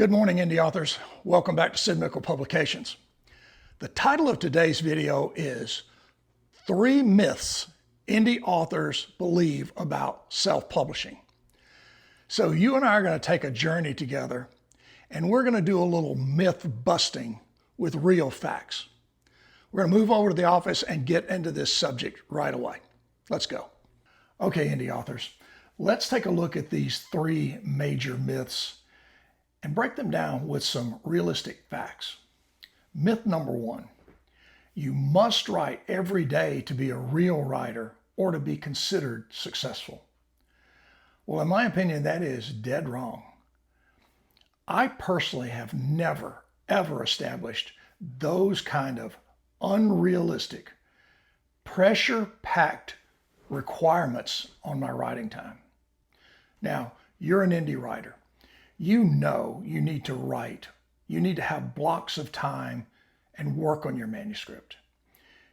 Good morning, indie authors. Welcome back to Sid Mickle Publications. The title of today's video is 3 Myths Indie Authors Believe About Self-Publishing. So you and I are going to take a journey together, and we're going to do a little myth busting with real facts. We're going to move over to the office and get into this subject right away. Let's go. Okay, indie authors, let's take a look at these 3 major myths and break them down with some realistic facts. Myth number 1, you must write every day to be a real writer or to be considered successful. Well, in my opinion, that is dead wrong. I personally have never, ever established those kind of unrealistic, pressure-packed requirements on my writing time. Now, you're an indie writer. You know you need to write. You need to have blocks of time and work on your manuscript.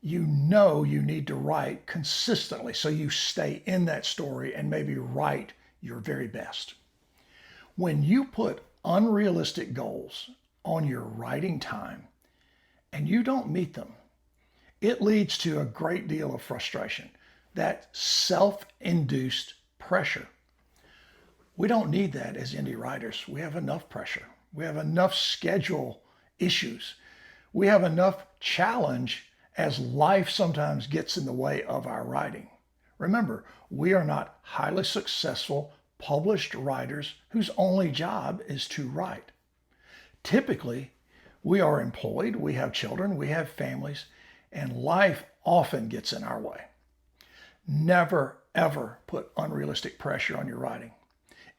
You know you need to write consistently so you stay in that story and maybe write your very best. When you put unrealistic goals on your writing time and you don't meet them, it leads to a great deal of frustration, that self-induced pressure. We don't need that as indie writers. We have enough pressure. We have enough schedule issues. We have enough challenge as life sometimes gets in the way of our writing. Remember, we are not highly successful, published writers whose only job is to write. Typically, we are employed, we have children, we have families, and life often gets in our way. Never, ever put unrealistic pressure on your writing.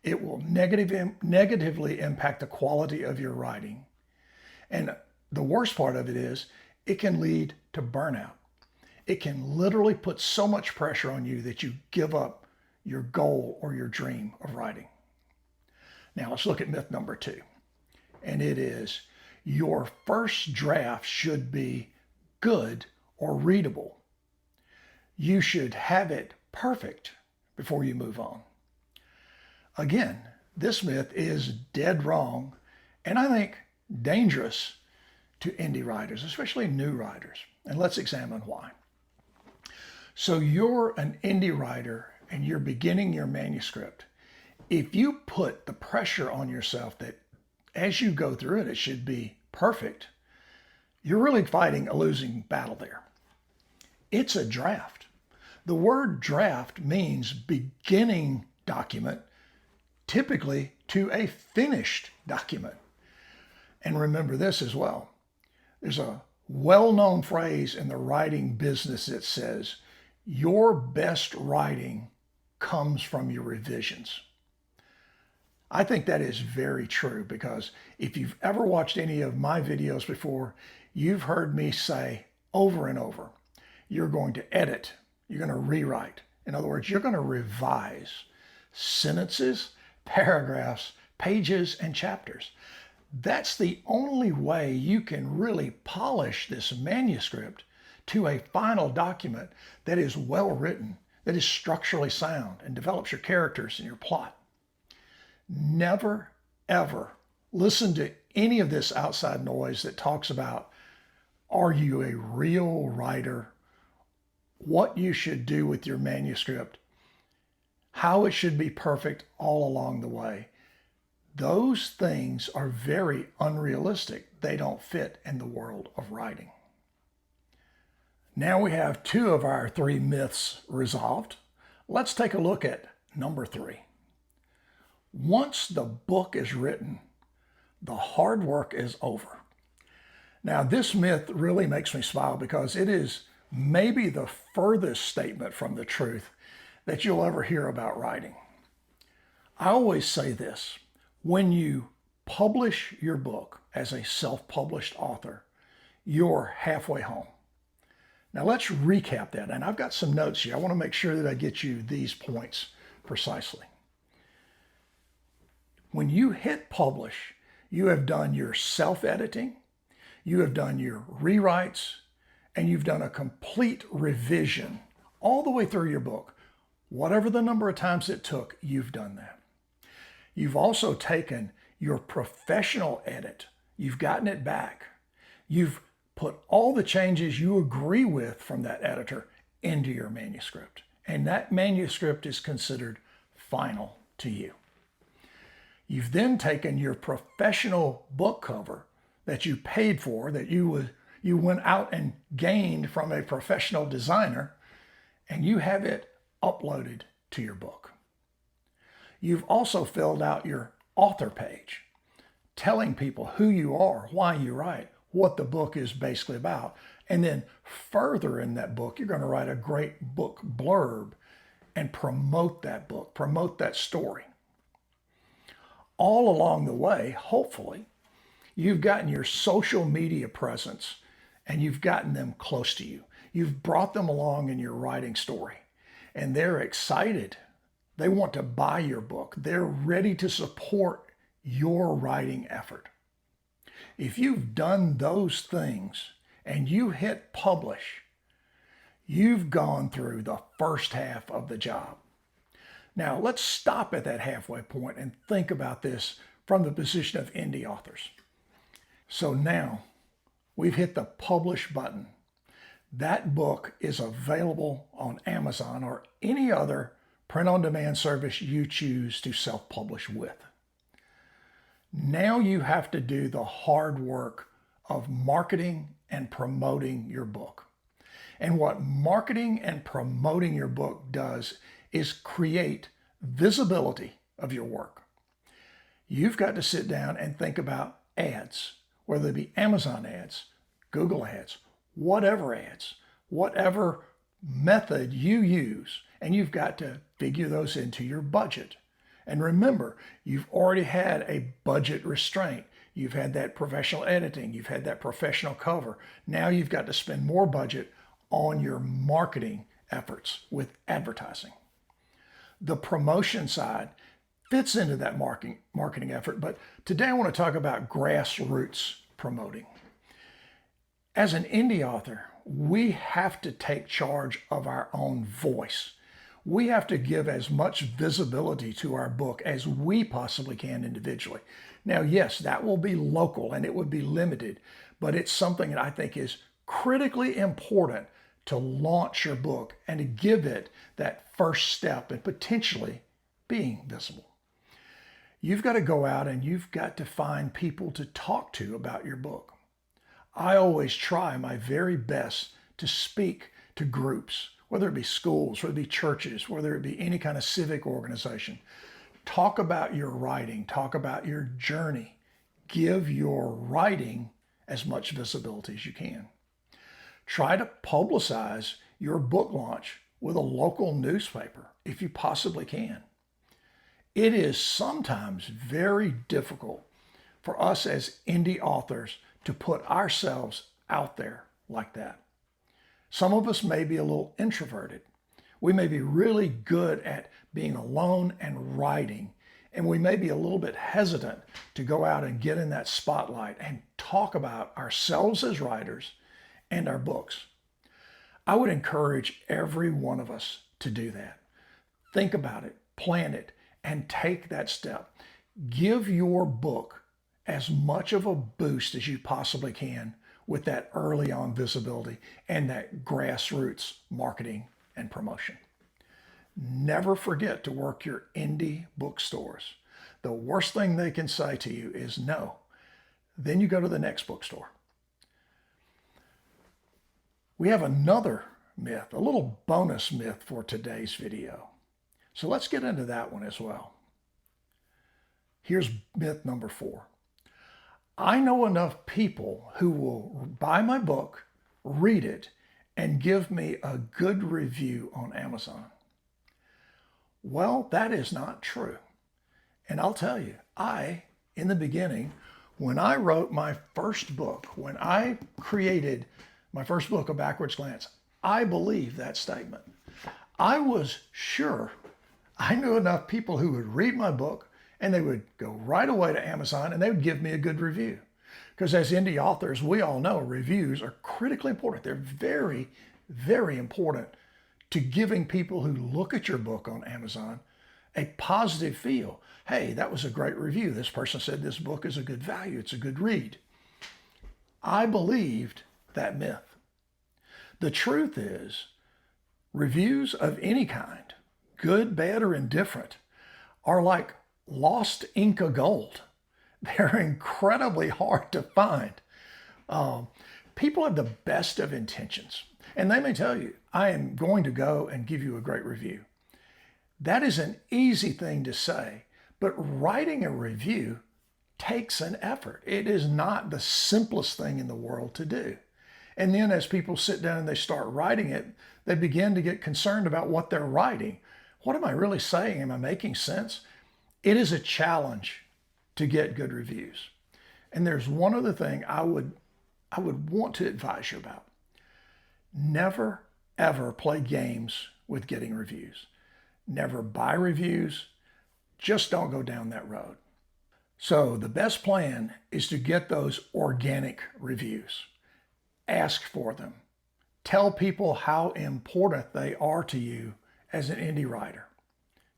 It will negatively impact the quality of your writing. And the worst part of it is it can lead to burnout. It can literally put so much pressure on you that you give up your goal or your dream of writing. Now let's look at myth number 2. And it is your first draft should be good or readable. You should have it perfect before you move on. Again, this myth is dead wrong, and I think dangerous to indie writers, especially new writers. And let's examine why. So you're an indie writer and you're beginning your manuscript. If you put the pressure on yourself that as you go through it, it should be perfect, you're really fighting a losing battle there. It's a draft. The word draft means beginning document, typically to a finished document. And remember this as well. There's a well-known phrase in the writing business that says, your best writing comes from your revisions. I think that is very true because if you've ever watched any of my videos before, you've heard me say over and over, you're going to edit, you're going to rewrite. In other words, you're going to revise sentences, paragraphs, pages, and chapters. That's the only way you can really polish this manuscript to a final document that is well written, that is structurally sound, and develops your characters and your plot. Never, ever listen to any of this outside noise that talks about, are you a real writer? What you should do with your manuscript? How it should be perfect all along the way. Those things are very unrealistic. They don't fit in the world of writing. Now we have 2 of our 3 myths resolved. Let's take a look at number 3. Once the book is written, the hard work is over. Now this myth really makes me smile because it is maybe the furthest statement from the truth that you'll ever hear about writing. I always say this, when you publish your book as a self-published author, you're halfway home. Now let's recap that, and I've got some notes here. I want to make sure that I get you these points precisely. When you hit publish, you have done your self-editing, you have done your rewrites, and you've done a complete revision all the way through your book. Whatever the number of times it took, you've done that. You've also taken your professional edit. You've gotten it back. You've put all the changes you agree with from that editor into your manuscript. And that manuscript is considered final to you. You've then taken your professional book cover that you paid for, that you went out and gained from a professional designer, and you have it uploaded to your book. You've also filled out your author page, telling people who you are, why you write, what the book is basically about. And then further in that book, you're going to write a great book blurb and promote that book, promote that story. All along the way, hopefully, you've gotten your social media presence and you've gotten them close to you. You've brought them along in your writing story, and they're excited. They want to buy your book. They're ready to support your writing effort. If you've done those things and you hit publish, you've gone through the first half of the job. Now, let's stop at that halfway point and think about this from the position of indie authors. So now we've hit the publish button. That book is available on Amazon or any other print-on-demand service you choose to self-publish with. Now you have to do the hard work of marketing and promoting your book. And what marketing and promoting your book does is create visibility of your work. You've got to sit down and think about ads, whether they be Amazon ads, Google ads, whatever method you use, and you've got to figure those into your budget. And remember, you've already had a budget restraint. You've had that professional editing. You've had that professional cover. Now you've got to spend more budget on your marketing efforts with advertising. The promotion side fits into that marketing effort, but today I want to talk about grassroots promoting. As an indie author, we have to take charge of our own voice. We have to give as much visibility to our book as we possibly can individually. Now, yes, that will be local and it would be limited, but it's something that I think is critically important to launch your book and to give it that first step in potentially being visible. You've got to go out and you've got to find people to talk to about your book. I always try my very best to speak to groups, whether it be schools, whether it be churches, whether it be any kind of civic organization. Talk about your writing, talk about your journey. Give your writing as much visibility as you can. Try to publicize your book launch with a local newspaper if you possibly can. It is sometimes very difficult for us as indie authors to put ourselves out there like that. Some of us may be a little introverted. We may be really good at being alone and writing, and we may be a little bit hesitant to go out and get in that spotlight and talk about ourselves as writers and our books. I would encourage every one of us to do that. Think about it, plan it, and take that step. Give your book as much of a boost as you possibly can with that early on visibility and that grassroots marketing and promotion. Never forget to work your indie bookstores. The worst thing they can say to you is no. Then you go to the next bookstore. We have another myth, a little bonus myth for today's video. So let's get into that one as well. Here's myth number 4. I know enough people who will buy my book, read it, and give me a good review on Amazon. Well, that is not true. And I'll tell you, in the beginning, when I wrote my first book, when I created my first book, A Backwards Glance, I believed that statement. I was sure I knew enough people who would read my book and they would go right away to Amazon and they would give me a good review. Because as indie authors, we all know reviews are critically important. They're very, very important to giving people who look at your book on Amazon a positive feel. Hey, that was a great review. This person said this book is a good value. It's a good read. I believed that myth. The truth is, reviews of any kind, good, bad, or indifferent, are like lost Inca gold. They're incredibly hard to find. People have the best of intentions, and they may tell you, I am going to go and give you a great review. That is an easy thing to say, but writing a review takes an effort. It is not the simplest thing in the world to do. And then as people sit down and they start writing it, they begin to get concerned about what they're writing. What am I really saying? Am I making sense? It is a challenge to get good reviews. And there's one other thing I would want to advise you about. Never, ever play games with getting reviews. Never buy reviews. Just don't go down that road. So the best plan is to get those organic reviews. Ask for them. Tell people how important they are to you as an indie writer.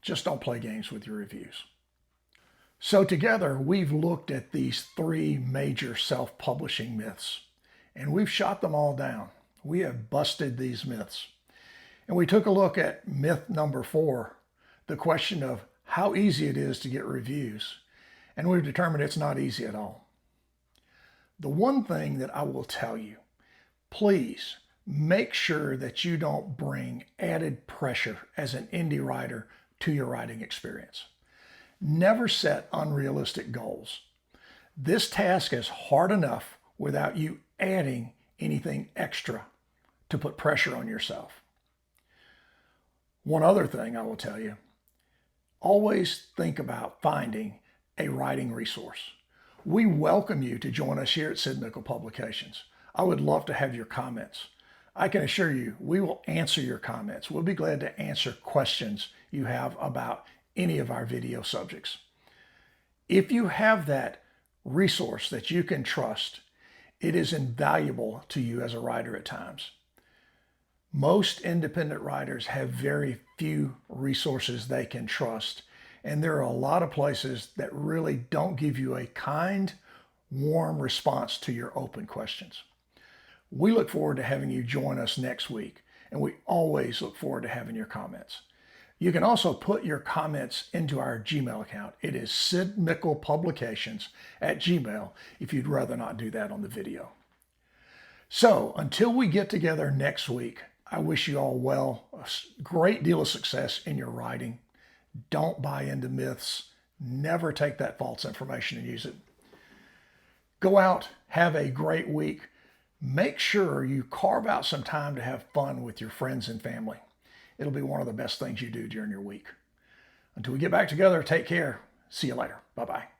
Just don't play games with your reviews. So together, we've looked at these 3 major self-publishing myths, and we've shot them all down. We have busted these myths. And we took a look at myth number 4, the question of how easy it is to get reviews. And we've determined it's not easy at all. The one thing that I will tell you, please make sure that you don't bring added pressure as an indie writer to your writing experience. Never set unrealistic goals. This task is hard enough without you adding anything extra to put pressure on yourself. One other thing I will tell you, always think about finding a writing resource. We welcome you to join us here at Sid Mickle Publications. I would love to have your comments. I can assure you, we will answer your comments. We'll be glad to answer questions you have about any of our video subjects. If you have that resource that you can trust, it is invaluable to you as a writer at times. Most independent writers have very few resources they can trust, and there are a lot of places that really don't give you a kind, warm response to your open questions. We look forward to having you join us next week, and we always look forward to having your comments. You can also put your comments into our Gmail account. It is Sid Mickle Publications at Gmail if you'd rather not do that on the video. So until we get together next week, I wish you all a great deal of success in your writing. Don't buy into myths. Never take that false information and use it. Go out, have a great week. Make sure you carve out some time to have fun with your friends and family. It'll be one of the best things you do during your week. Until we get back together, take care. See you later. Bye-bye.